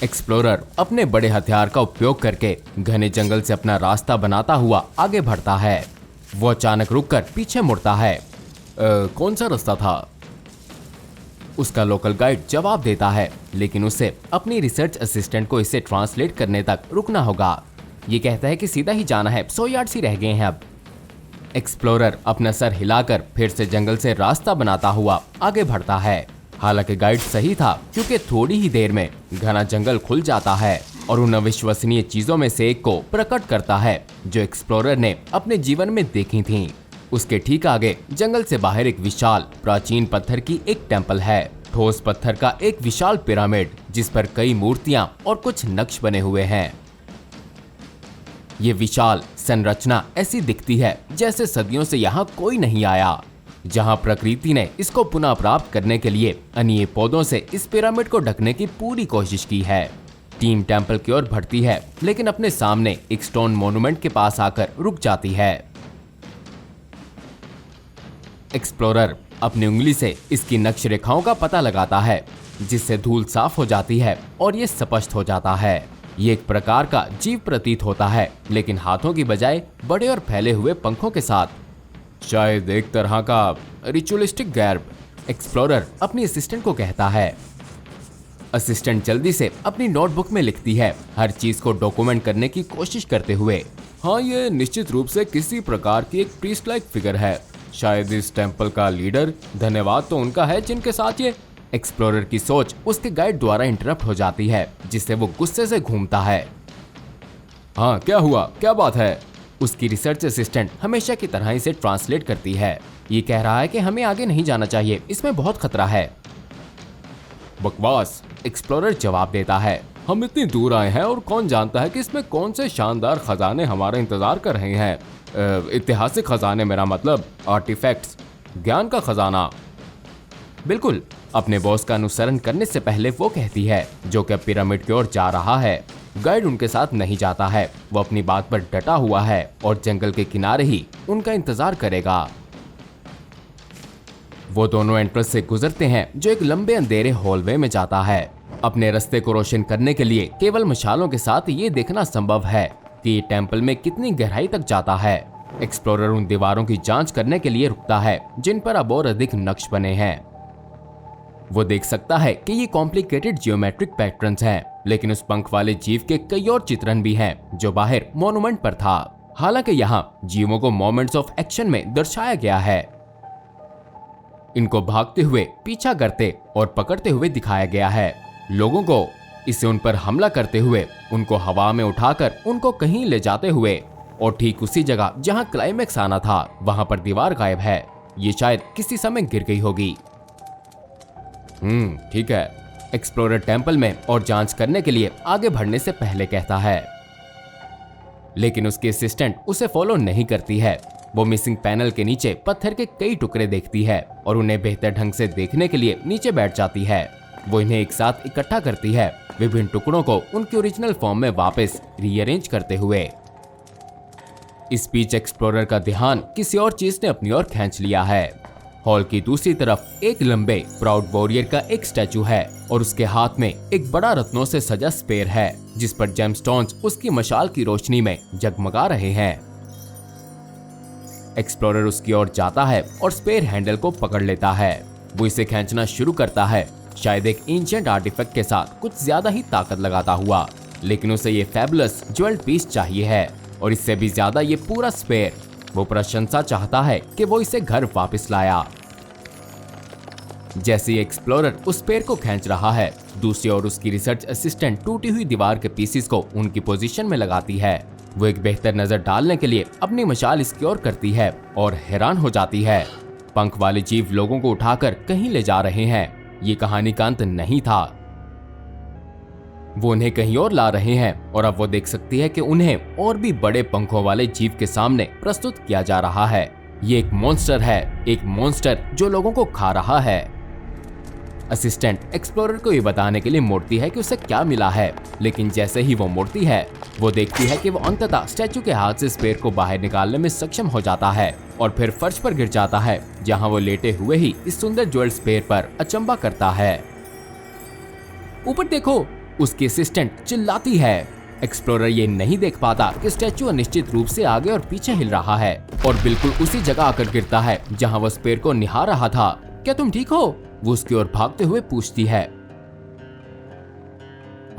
Explorer अपने बड़े हथियार का उपयोग करके घने जंगल से अपना रास्ता बनाता हुआ आगे बढ़ता है। वो अचानक रुककर पीछे मुड़ता है। कौन सा रास्ता था? उसका लोकल गाइड जवाब देता है, लेकिन उसे अपनी रिसर्च असिस्टेंट को इसे ट्रांसलेट करने तक रुकना होगा। ये कहता है कि सीधा ही जाना है, 100 यार्ड्स ही रह गए हैं अब। एक्सप्लोरर अपना सर हिलाकर फिर से जंगल से रास्ता बनाता हुआ आगे बढ़ता है। हालांकि गाइड सही था, क्योंकि थोड़ी ही देर में घना जंगल खुल जाता है और उन अविश्वसनीय चीजों में से एक को प्रकट करता है जो एक्सप्लोरर ने अपने जीवन में देखी थीं। उसके ठीक आगे जंगल से बाहर एक विशाल प्राचीन पत्थर की एक टेम्पल है। ठोस पत्थर का एक विशाल पिरामिड जिस पर कई मूर्तियां और कुछ नक्श बने हुए हैं। ये विशाल संरचना ऐसी दिखती है जैसे सदियों से यहाँ कोई नहीं आया। जहाँ प्रकृति ने इसको पुनः प्राप्त करने के लिए अनीय पौधों से इस पिरामिड को ढकने की पूरी कोशिश की है। टीम टेम्पल की ओर बढ़ती है, लेकिन अपने सामने एक स्टोन मॉन्यूमेंट के पास आकर रुक जाती है। एक्सप्लोरर अपनी उंगली से इसकी नक्श रेखाओं का पता लगाता है, जिससे धूल साफ हो जाती है और ये स्पष्ट हो जाता है। ये एक प्रकार का जीव प्रतीत होता है, लेकिन हाथों की बजाय बड़े और फैले हुए पंखों के साथ। शायद एक तरह का रिचुअलिस्टिक गर्भ, एक्सप्लोरर अपनी असिस्टेंट को कहता है। असिस्टेंट जल्दी से अपनी नोटबुक में लिखती है, हर चीज को डॉक्यूमेंट करने की कोशिश करते हुए। हाँ, ये निश्चित रूप से किसी प्रकार की एक प्रीस्ट लाइक फिगर है, शायद इस टेम्पल का लीडर। धन्यवाद तो उनका है जिनके साथ ये। एक्सप्लोरर की सोच उसके गाइड द्वारा इंटरप्ट हो जाती है, जिससे वो गुस्से से घूमता है। हाँ, क्या हुआ, क्या बात है? उसकी रिसर्च असिस्टेंट हमेशा की तरह इसे ट्रांसलेट करती है। ये कह रहा है कि हमें आगे नहीं जाना चाहिए, इसमें बहुत खतरा है। बकवास, एक्सप्लोरर जवाब देता है। हम इतनी दूर आए हैं और कौन जानता है कि इसमें कौन से शानदार खजाने हमारा इंतजार कर रहे हैं। ऐतिहासिक खजाने, मेरा मतलब आर्टिफैक्ट्स, ज्ञान का खजाना। बिल्कुल, अपने बॉस का अनुसरण करने से पहले वो कहती है, जो कि पिरामिड की ओर जा रहा है। गाइड उनके साथ नहीं जाता है, वो अपनी बात पर डटा हुआ है और जंगल के किनारे ही उनका इंतजार करेगा। वो दोनों एंट्रेंस से गुजरते हैं, जो एक लंबे अंधेरे हॉलवे में जाता है। अपने रास्ते को रोशन करने के लिए केवल मशालों के साथ ये देखना संभव है कि ये टेम्पल में कितनी गहराई तक जाता है। एक्सप्लोरर उन दीवारों की जांच करने के लिए रुकता है, जिन पर अब और अधिक नक्श बने हैं। वो देख सकता है कि ये कॉम्प्लिकेटेड जियोमेट्रिक पैटर्न्स हैं, लेकिन उस पंख वाले जीव के कई और चित्रण भी हैं जो बाहर मॉन्यूमेंट पर था। हालांकि यहाँ जीवों को मोमेंट्स ऑफ एक्शन में दर्शाया गया है। इनको भागते हुए, पीछा करते और पकड़ते हुए दिखाया गया है। लोगों को इसे उन पर हमला करते हुए, उनको हवा में उठाकर उनको कहीं ले जाते हुए, और ठीक उसी जगह जहाँ क्लाइमेक्स आना था वहां पर दीवार गायब है। ये शायद किसी समय गिर गई होगी। ठीक है, एक्सप्लोरर टेम्पल में और जांच करने के लिए आगे बढ़ने से पहले कहता है, लेकिन उसकी असिस्टेंट उसे फॉलो नहीं करती है। वो मिसिंग पैनल के नीचे पत्थर के कई टुकड़े देखती है और उन्हें बेहतर ढंग से देखने के लिए नीचे बैठ जाती है। वो इन्हें एक साथ इकट्ठा करती है, विभिन्न टुकड़ों को उनकी ओरिजिनल फॉर्म में वापस रीअरेंज करते हुए। इस बीच एक्सप्लोरर का ध्यान किसी और चीज ने अपनी ओर खींच लिया है। हॉल की दूसरी तरफ एक लंबे प्राउड वॉरियर का एक स्टैचू है और उसके हाथ में एक बड़ा रत्नों से सजा स्पेयर है, जिस पर जेमस्टोन्स उसकी मशाल की रोशनी में जगमगा रहे हैं। एक्सप्लोरर उसकी ओर जाता है और स्पेयर हैंडल को पकड़ लेता है। वो इसे खींचना शुरू करता है, शायद एक एंशिएंट आर्टिफैक्ट के साथ कुछ ज्यादा ही ताकत लगाता हुआ, लेकिन उसे ये फैबुलस ज्वेल्ड पीस चाहिए है और इससे भी ज्यादा ये पूरा स्पेयर। वो प्रशंसा चाहता है कि वो इसे घर वापस लाया। जैसे ही एक्सप्लोरर उस स्पेयर को खींच रहा है, दूसरी ओर उसकी रिसर्च असिस्टेंट टूटी हुई दीवार के पीसेस को उनकी पोजीशन में लगाती है। वो एक बेहतर नजर डालने के लिए अपनी मशाल इसकी ओर करती है और हैरान हो जाती है। पंख वाले जीव लोगों को उठाकर कहीं ले जा रहे हैं। ये कहानी का अंत नहीं था, वो उन्हें कहीं और ला रहे हैं और अब वो देख सकती है कि उन्हें और भी बड़े पंखों वाले जीव के सामने प्रस्तुत किया जा रहा है। ये एक मॉन्स्टर है, एक मॉन्स्टर जो लोगों को खा रहा है। असिस्टेंट एक्सप्लोरर को ये बताने के लिए मुड़ती है कि उसे क्या मिला है, लेकिन जैसे ही वो मुड़ती है, वो देखती है कि वो अंततः स्टैचू के हाथ से स्पेयर को बाहर निकालने में सक्षम हो जाता है और फिर फर्श पर गिर जाता है, जहां वो लेटे हुए ही इस सुंदर ज्वेल्ड स्पेयर पर अचंभा करता है। ऊपर देखो, उसकी असिस्टेंट चिल्लाती है। एक्सप्लोरर ये नहीं देख पाता कि स्टैचू अनिश्चित रूप से आगे और पीछे हिल रहा है और बिल्कुल उसी जगह आकर गिरता है जहां वह स्पेयर को निहार रहा था। क्या तुम ठीक हो? वो उसकी ओर भागते हुए पूछती है।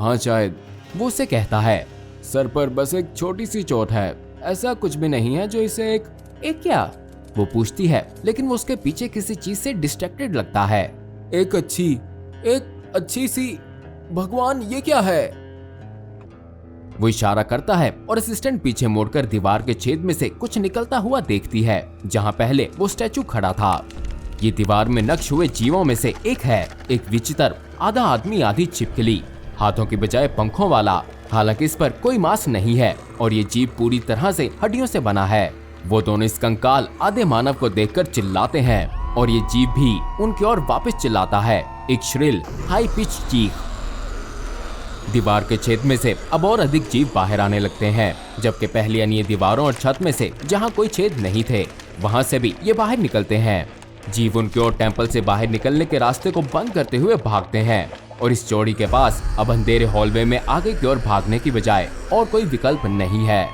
हाँ शायद, वो उसे कहता है। सर पर बस एक छोटी सी चोट है, ऐसा कुछ भी नहीं है जो इसे एक क्या? वो पूछती है, लेकिन वो उसके पीछे किसी चीज से डिस्ट्रैक्टेड लगता है। एक अच्छी सी, भगवान ये क्या है? वो इशारा करता है और असिस्टेंट पीछे मुड़कर दीवार के छेद में से कुछ निकलता हुआ देखती है जहां पहले वो स्टैचू खड़ा था। ये दीवार में नक्श हुए जीवों में से एक है, एक विचित्र आधा आदमी आधी छिपकली, हाथों की बजाय पंखों वाला। हालांकि इस पर कोई मांस नहीं है और ये जीव पूरी तरह से हड्डियों से बना है। वो दोनों इस कंकाल आधे मानव को देखकर चिल्लाते हैं और ये जीव भी उनकी ओर वापस चिल्लाता है, एक श्रिल हाई पिच चीख। दीवार के छेद में से अब और अधिक जीव बाहर आने लगते हैं, जबकि पहले अन्य दीवारों और छत में से जहां कोई छेद नहीं थे वहां से भी ये बाहर निकलते हैं। जीव उनकी ओर टेंपल से बाहर निकलने के रास्ते को बंद करते हुए भागते हैं और इस चौड़ी के पास अब अंधेरे हॉलवे में आगे की ओर भागने की बजाय और कोई विकल्प नहीं है।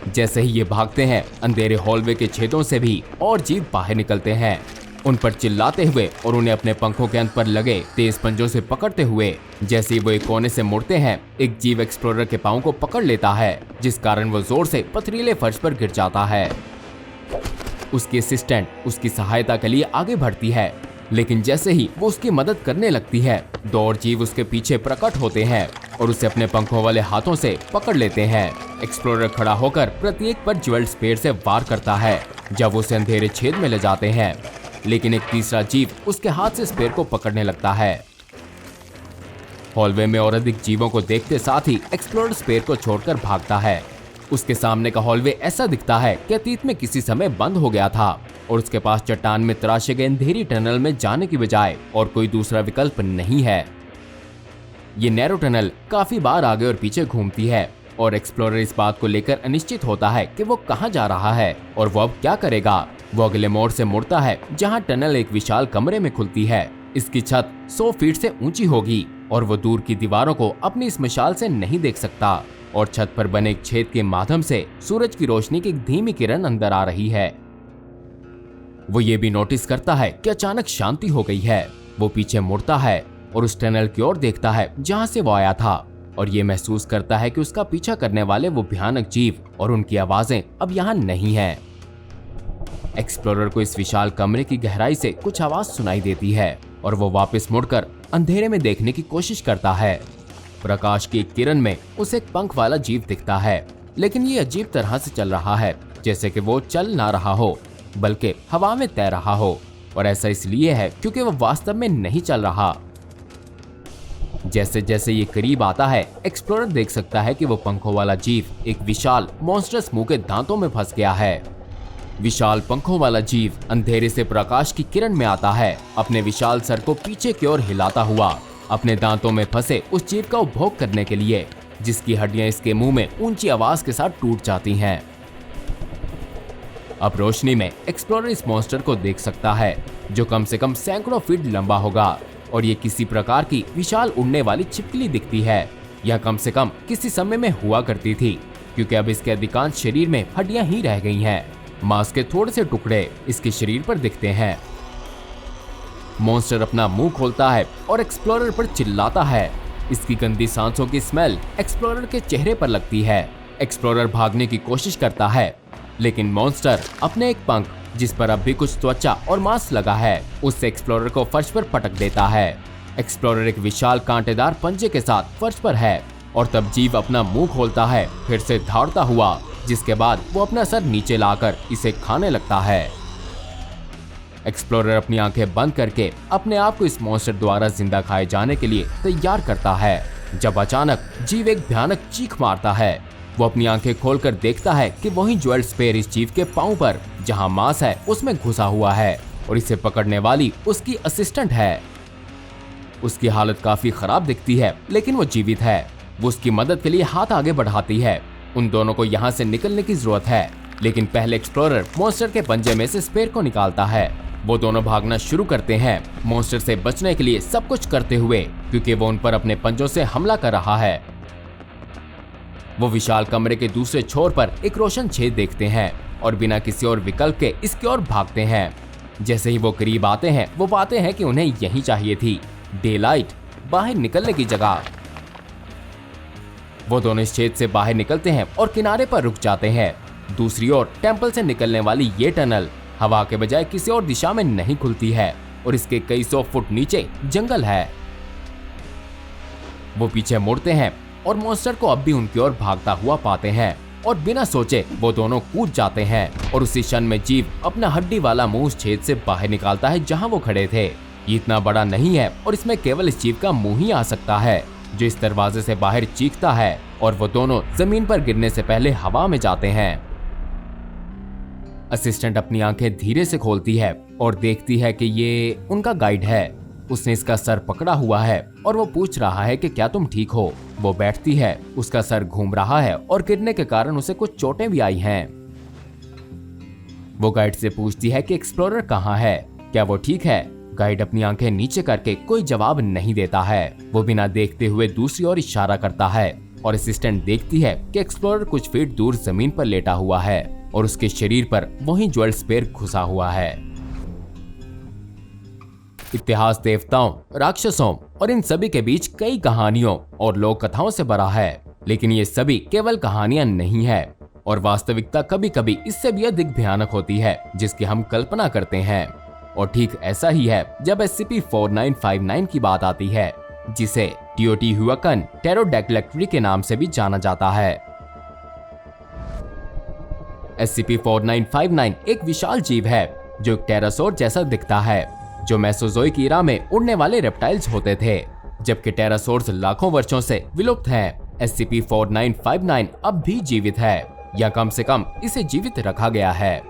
जैसे ही ये भागते हैं, अंधेरे हॉलवे के छेदों से भी और जीव बाहर निकलते हैं, उन पर चिल्लाते हुए और उन्हें अपने पंखों के अंत पर लगे तेज पंजों से पकड़ते हुए। जैसे ही वो एक कोने से मुड़ते हैं, एक जीव एक्सप्लोरर के पांव को पकड़ लेता है, जिस कारण वो जोर से पथरीले फर्श पर गिर जाता है। उसकी असिस्टेंट उसकी सहायता के लिए आगे बढ़ती है, लेकिन जैसे ही वो उसकी मदद करने लगती है, दो और जीव उसके पीछे प्रकट होते हैं और उसे अपने पंखों वाले हाथों से पकड़ लेते हैं। एक्सप्लोरर खड़ा होकर प्रत्येक पर ज्वेल्ड स्पेयर से वार करता है जब उसे अंधेरे छेद में ले जाते हैं, लेकिन एक तीसरा जीव उसके हाथ से स्पेयर को पकड़ने लगता है। हॉलवे में और अधिक जीवों को देखते साथ ही एक्सप्लोरर स्पेयर को छोड़कर भागता है। उसके सामने का हॉलवे ऐसा दिखता है कि अतीत में किसी समय बंद हो गया था और उसके पास चट्टान में तराशे गए अंधेरी टनल में जाने की बजाय और कोई दूसरा विकल्प नहीं है। ये नैरो टनल काफी बार आगे और पीछे घूमती है और एक्सप्लोरर इस बात को लेकर अनिश्चित होता है कि वो कहाँ जा रहा है और वो अब क्या करेगा। वो अगले मोड़ से मुड़ता है जहाँ टनल एक विशाल कमरे में खुलती है। इसकी छत 100 फीट से ऊंची होगी और वो दूर की दीवारों को अपनी इस मशाल से नहीं देख सकता और छत पर बने एक छेद के माध्यम से सूरज की रोशनी की एक धीमी किरण अंदर आ रही है। वो ये भी नोटिस करता है कि अचानक शांति हो गई है। वो पीछे मुड़ता है और उस टनल की ओर देखता है जहां से वो आया था और ये महसूस करता है कि उसका पीछा करने वाले वो भयानक जीव और उनकी आवाजें अब यहाँ नहीं हैं। एक्सप्लोरर को इस विशाल कमरे की गहराई से कुछ आवाज सुनाई देती है और वो वापस मुड़कर अंधेरे में देखने की कोशिश करता है। प्रकाश की एक किरण में उसे एक पंख वाला जीव दिखता है, लेकिन ये अजीब तरह से चल रहा है, जैसे कि वो चल ना रहा हो बल्कि हवा में तैर रहा हो, और ऐसा इसलिए है क्योंकि वो वास्तव में नहीं चल रहा। जैसे जैसे ये करीब आता है, एक्सप्लोरर देख सकता है कि वो पंखों वाला जीव एक विशाल मॉन्स्टरस मुंह के दांतों में फंस गया है। विशाल पंखों वाला जीव अंधेरे से प्रकाश की किरण में आता है, अपने विशाल सर को पीछे की ओर हिलाता हुआ अपने दांतों में फंसे उस जीव का उपभोग करने के लिए, जिसकी हड्डियां इसके मुंह में ऊंची आवाज के साथ टूट जाती हैं। अब रोशनी में एक्सप्लोरर इस मॉन्स्टर को देख सकता है जो कम से कम सैकड़ों फीट लंबा होगा और ये किसी प्रकार की विशाल उड़ने वाली छिपकली दिखती है। यह कम से कम किसी समय में हुआ करती थी, क्योंकि अब इसके अधिकांश शरीर में हड्डियां ही रह गई हैं। मांस के थोड़े से टुकड़े इसके शरीर पर दिखते हैं। मॉन्स्टर अपना मुंह खोलता है और एक्सप्लोरर पर चिल्लाता है। इसकी गंदी सांसों की स्मेल एक्सप्लोरर के चेहरे पर लगती है। एक्सप्लोरर भागने की कोशिश करता है, लेकिन मॉन्स्टर अपने एक पंख, जिस पर अब भी कुछ त्वचा और मांस लगा है, उससे एक्सप्लोरर को फर्श पर पटक देता है। एक्सप्लोरर एक विशाल कांटेदार पंजे के साथ फर्श पर है और तब जीव अपना मुंह खोलता है, फिर से दौड़ता हुआ, जिसके बाद वो अपना सर नीचे लाकर इसे खाने लगता है। एक्सप्लोरर अपनी आंखें बंद करके अपने आप को इस मॉन्स्टर द्वारा जिंदा खाए जाने के लिए तैयार करता है, जब अचानक जीव एक भयानक चीख मारता है। वो अपनी आंखें खोलकर देखता है कि वही ज्वेल्ड स्पेयर इस जीव के पांव पर, जहां मांस है, उसमें घुसा हुआ है और इसे पकड़ने वाली उसकी असिस्टेंट है। उसकी हालत काफी खराब दिखती है, लेकिन वो जीवित है। वो उसकी मदद के लिए हाथ आगे बढ़ाती है। उन दोनों को यहाँ से निकलने की जरूरत है, लेकिन पहले एक्सप्लोरर मॉन्स्टर के पंजे में से स्पेयर को निकालता है वो दोनों भागना शुरू करते हैं, मॉन्स्टर से बचने के लिए सब कुछ करते हुए, क्योंकि वो उन पर अपने पंजों से हमला कर रहा है। वो विशाल कमरे के दूसरे छोर पर एक रोशन छेद देखते हैं और बिना किसी और विकल्प के इसकी ओर भागते हैं। जैसे ही वो करीब आते हैं, वो पाते हैं कि उन्हें यही चाहिए थी, डे लाइट, बाहर निकलने की जगह। वो दोनों इस छेद से बाहर निकलते हैं और किनारे पर रुक जाते हैं। दूसरी ओर टेंपल से निकलने वाली ये टनल हवा के बजाय किसी और दिशा में नहीं खुलती है और इसके कई 100 फुट नीचे जंगल है। वो पीछे मुड़ते हैं और मॉन्स्टर को अब भी उनकी ओर भागता हुआ पाते हैं और बिना सोचे वो दोनों कूद जाते हैं और उसी क्षण में जीव अपना हड्डी वाला मुंह उस छेद से बाहर निकालता है जहां वो खड़े थे। ये इतना बड़ा नहीं है और इसमें केवल इस जीव का मुंह ही आ सकता है, जो इस दरवाजे से बाहर चीखता है और वो दोनों जमीन पर गिरने से पहले हवा में जाते हैं। असिस्टेंट अपनी आंखें धीरे से खोलती है और देखती है कि ये उनका गाइड है। उसने इसका सर पकड़ा हुआ है और वो पूछ रहा है कि क्या तुम ठीक हो। वो बैठती है, उसका सर घूम रहा है और गिरने के कारण उसे कुछ चोटें भी आई हैं। वो गाइड से पूछती है कि एक्सप्लोरर कहाँ है, क्या वो ठीक है। गाइड अपनी आंखें नीचे करके कोई जवाब नहीं देता है। वो बिना देखते हुए दूसरी ओर इशारा करता है और असिस्टेंट देखती है कि एक्सप्लोरर कुछ फीट दूर जमीन पर लेटा हुआ है और उसके शरीर पर वही ज्वेल स्पेयर घुसा हुआ है। इतिहास देवताओं, राक्षसों और इन सभी के बीच कई कहानियों और लोक कथाओं से भरा है, लेकिन ये सभी केवल कहानियां नहीं है और वास्तविकता कभी कभी इससे भी अधिक भयानक होती है जिसकी हम कल्पना करते हैं। और ठीक ऐसा ही है जब SCP-4959 की बात आती है, जिसे टियोटिहुआकन टेरोडैक्टिल के नाम से भी जाना जाता है। SCP-4959 एक विशाल जीव है जो एक टेरासोर जैसा दिखता है, जो मेसोजोइक ईरा में उड़ने वाले रेप्टाइल्स होते थे, जबकि टेरासोर्स लाखों वर्षों से विलुप्त हैं। SCP-4959 अब भी जीवित है, या कम से कम इसे जीवित रखा गया है।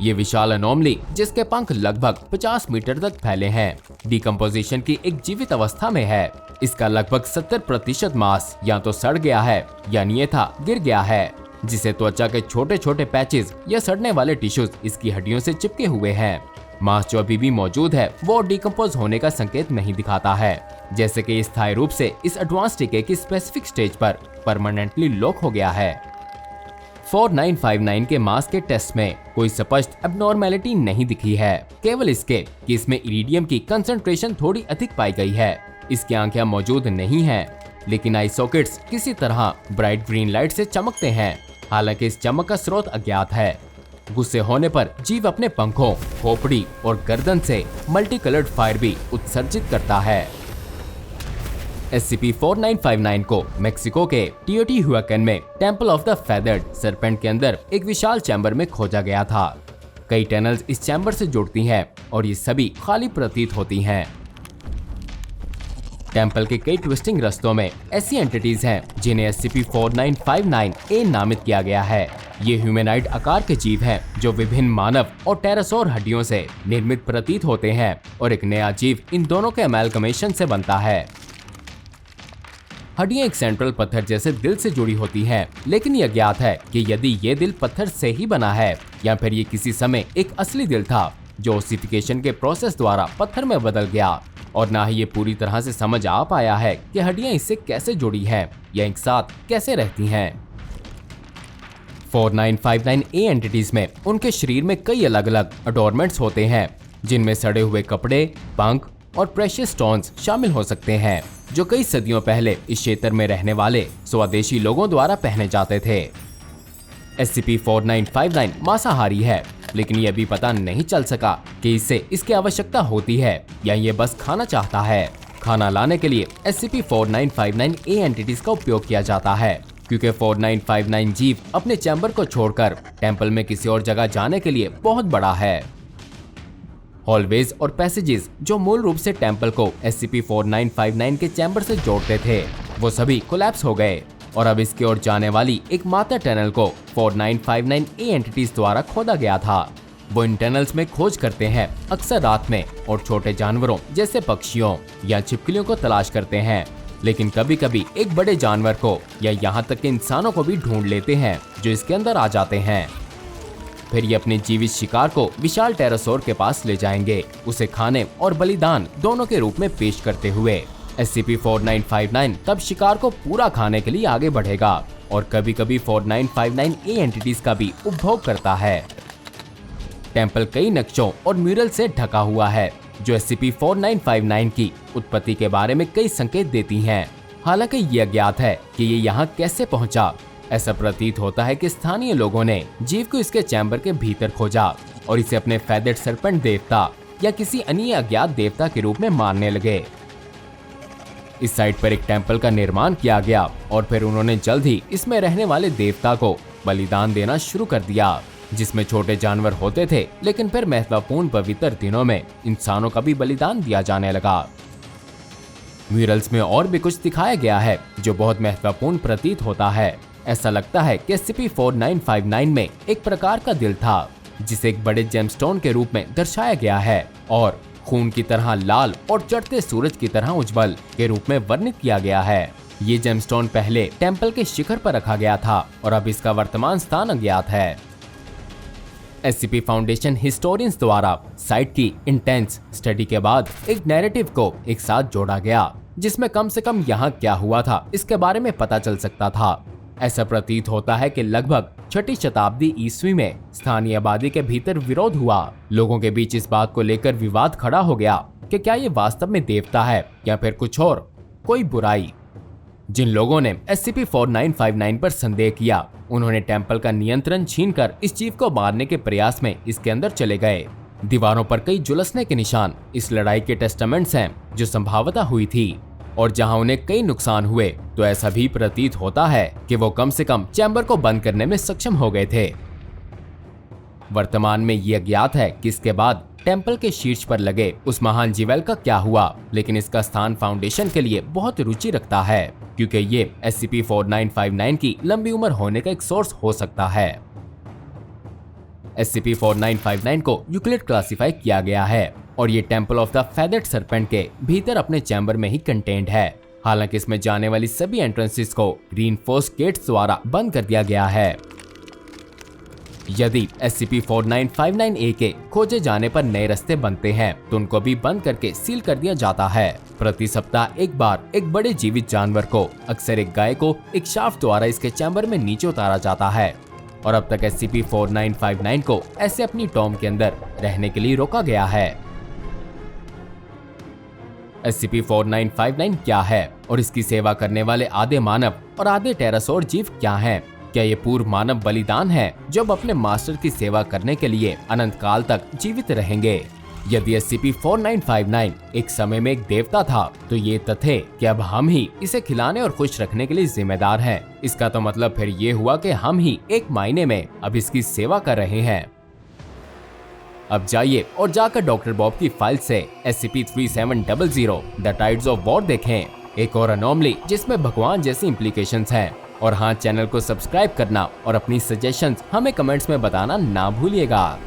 ये विशाल अनोमली, जिसके पंख लगभग 50 मीटर तक फैले हैं, डिकम्पोजिशन की एक जीवित अवस्था में है। इसका लगभग 70% मांस या तो सड़ गया है या अन्यथा गिर गया है, जिसे त्वचा के छोटे छोटे पैचेस या सड़ने वाले टिश्यूज इसकी हड्डियों से चिपके हुए हैं। मांस जो अभी भी मौजूद है वो डिकम्पोज होने का संकेत नहीं दिखाता है, जैसे कि स्थायी रूप से इस एडवांस टीके की स्पेसिफिक स्टेज पर परमानेंटली लॉक हो गया है। 4959 के मांस के टेस्ट में कोई स्पष्ट एब्नॉर्मेलिटी नहीं दिखी है, केवल इसके कि इसमें इरिडियम की कंसंट्रेशन थोड़ी अधिक पाई गई है। इसकी आंखें मौजूद नहीं हैं, लेकिन आई सॉकेट्स किसी तरह ब्राइट ग्रीन लाइट से चमकते हैं, हालांकि इस चमक का स्रोत अज्ञात है। गुस्से होने पर जीव अपने पंखों, खोपड़ी और गर्दन से मल्टी कलर्ड फायर भी उत्सर्जित करता है। SCP-4959 को मेक्सिको के टियोटिहुआकन में temple of the feathered serpent के अंदर एक विशाल चैम्बर में खोजा गया था। कई टनल्स इस चैम्बर से जुड़ती हैं और ये सभी खाली प्रतीत होती हैं। टेंपल के कई ट्विस्टिंग रास्तों में ऐसी एंटिटीज हैं जिन्हें SCP-4959-A नामित किया गया है। ये ह्यूमैनॉइड आकार के जीव हैं जो विभिन्न मानव और टेरासोर हड्डियों से निर्मित प्रतीत होते हैं और एक नया जीव इन दोनों के अमेलगमेशन से बनता है। हड्डियां एक सेंट्रल पत्थर जैसे दिल से जुड़ी होती हैं, लेकिन यह ज्ञात है कि यदि ये दिल पत्थर से ही बना है या फिर ये किसी समय एक असली दिल था जो ओसिफिकेशन के प्रोसेस द्वारा पत्थर में बदल गया, और ना ही ये पूरी तरह से समझ आ पाया है कि हड्डियां इससे कैसे जुड़ी हैं या एक साथ कैसे रहती हैं। 4959-A एंटिटीज में उनके शरीर में कई अलग अलग अडोरमेंट्स होते हैं, जिनमें सड़े हुए कपड़े, पंख और प्रेशियस स्टोन्स शामिल हो सकते हैं, जो कई सदियों पहले इस क्षेत्र में रहने वाले स्वदेशी लोगों द्वारा पहने जाते थे। SCP-4959 मांसाहारी है, लेकिन यह भी पता नहीं चल सका कि इससे इसकी आवश्यकता होती है या ये बस खाना चाहता है। खाना लाने के लिए SCP-4959-A एंटिटीज का उपयोग किया जाता है, क्योंकि 4959 जीव अपने चैम्बर को छोड़कर टेंपल में किसी और जगह जाने के लिए बहुत बड़ा है। हॉलवेज और पैसेजेस जो मूल रूप से टेंपल को SCP-4959 के चैम्बर से जोड़ते थे, वो सभी कोलैप्स हो गए और अब इसकी ओर जाने वाली एक माता टनल को 4959-A एंटिटीज द्वारा खोदा गया था। वो इन टनल्स में खोज करते हैं, अक्सर रात में, और छोटे जानवरों जैसे पक्षियों या छिपकलियों को तलाश करते हैं, लेकिन कभी कभी एक बड़े जानवर को या यहाँ तक कि इंसानों को भी ढूंढ लेते हैं जो इसके अंदर आ जाते हैं। फिर ये अपने जीवित शिकार को विशाल टेरासोर के पास ले जाएंगे, उसे खाने और बलिदान दोनों के रूप में पेश करते हुए। SCP-4959 तब शिकार को पूरा खाने के लिए आगे बढ़ेगा और कभी कभी 4959A एंटिटीज का भी उपभोग करता है। टेम्पल कई नक्शों और म्यूरल से ढका हुआ है जो SCP-4959 की उत्पत्ति के बारे में कई संकेत देती हैं। हालांकि ये अज्ञात है कि ये यहाँ कैसे पहुँचा। ऐसा प्रतीत होता है कि स्थानीय लोगों ने जीव को इसके चैम्बर के भीतर खोजा और इसे अपने फेदर्ड सर्पेंट देवता या किसी अन्य अज्ञात देवता के रूप में मानने लगे। इस साइट पर एक टेम्पल का निर्माण किया गया और फिर उन्होंने जल्द ही इसमें रहने वाले देवता को बलिदान देना शुरू कर दिया, जिसमें छोटे जानवर होते थे, लेकिन फिर महत्वपूर्ण पवित्र दिनों में इंसानों का भी बलिदान दिया जाने लगा। म्यूरल्स में और भी कुछ दिखाया गया है जो बहुत महत्वपूर्ण प्रतीत होता है। ऐसा लगता है कि SCP-4959 में एक प्रकार का दिल था जिसे एक बड़े जेमस्टोन के रूप में दर्शाया गया है और खून की तरह लाल और चढ़ते सूरज की तरह उज्जवल के रूप में वर्णित किया गया है। ये जेमस्टोन पहले टेम्पल के शिखर पर रखा गया था और अब इसका वर्तमान स्थान अज्ञात है। SCP फाउंडेशन हिस्टोरियंस द्वारा साइट की इंटेंस स्टडी के बाद एक नैरेटिव को एक साथ जोड़ा गया जिसमें कम से कम यहाँ क्या हुआ था इसके बारे में पता चल सकता था। ऐसा प्रतीत होता है कि लगभग 6ठी शताब्दी ईस्वी में स्थानीय आबादी के भीतर विरोध हुआ। लोगों के बीच इस बात को लेकर विवाद खड़ा हो गया कि क्या ये वास्तव में देवता है या फिर कुछ और, कोई बुराई। जिन लोगों ने SCP-4959 पर संदेह किया उन्होंने टेम्पल का नियंत्रण छीनकर इस जीव को मारने के प्रयास में इसके अंदर चले गए। दीवारों पर कई झुलसने के निशान इस लड़ाई के टेस्टामेंट्स हैं जो संभवतः हुई थी और जहां उन्हें कई नुकसान हुए तो ऐसा भी प्रतीत होता है कि वो कम से कम चैम्बर को बंद करने में सक्षम हो गए थे। वर्तमान में ये अज्ञात है कि इसके बाद टेम्पल के शीर्ष पर लगे उस महान जीवेल का क्या हुआ, लेकिन इसका स्थान फाउंडेशन के लिए बहुत रुचि रखता है क्योंकि ये SCP-4959 की लंबी उम्र होने का एक सोर्स हो सकता है। SCP-4959 को यूक्लिड क्लासिफाई किया गया है और ये temple of the feathered serpent के भीतर अपने चैम्बर में ही कंटेन्ड है। हालांकि इसमें जाने वाली सभी एंट्रेंसेस को रीइंफोर्स गेट्स द्वारा बंद कर दिया गया है। यदि SCP-4959A के खोजे जाने पर नए रास्ते बनते हैं तो उनको भी बंद करके सील कर दिया जाता है। प्रति सप्ताह एक बार एक बड़े जीवित जानवर को, अक्सर एक गाय को, एक शाफ्ट द्वारा इसके चैम्बर में नीचे उतारा जाता है और अब तक SCP-4959 को ऐसे अपनी टॉम के अंदर रहने के लिए रोका गया है। SCP-4959 क्या है और इसकी सेवा करने वाले आधे मानव और आधे टेरासोर जीव क्या हैं? क्या ये पूर्व मानव बलिदान है जो अब अपने मास्टर की सेवा करने के लिए अनंत काल तक जीवित रहेंगे? यदि SCP-4959 एक समय में एक देवता था तो ये तथ्य कि अब हम ही इसे खिलाने और खुश रखने के लिए जिम्मेदार हैं। इसका तो मतलब फिर ये हुआ कि हम ही एक मायने में अब इसकी सेवा कर रहे हैं। अब जाइए और जाकर डॉक्टर बॉब की फाइल से SCP-3700 the tides of war देखें, एक और अनोमली जिसमें भगवान जैसी इम्प्लीकेशंस हैं। और हाँ, चैनल को सब्सक्राइब करना और अपनी सजेशंस हमें कमेंट्स में बताना ना भूलिएगा।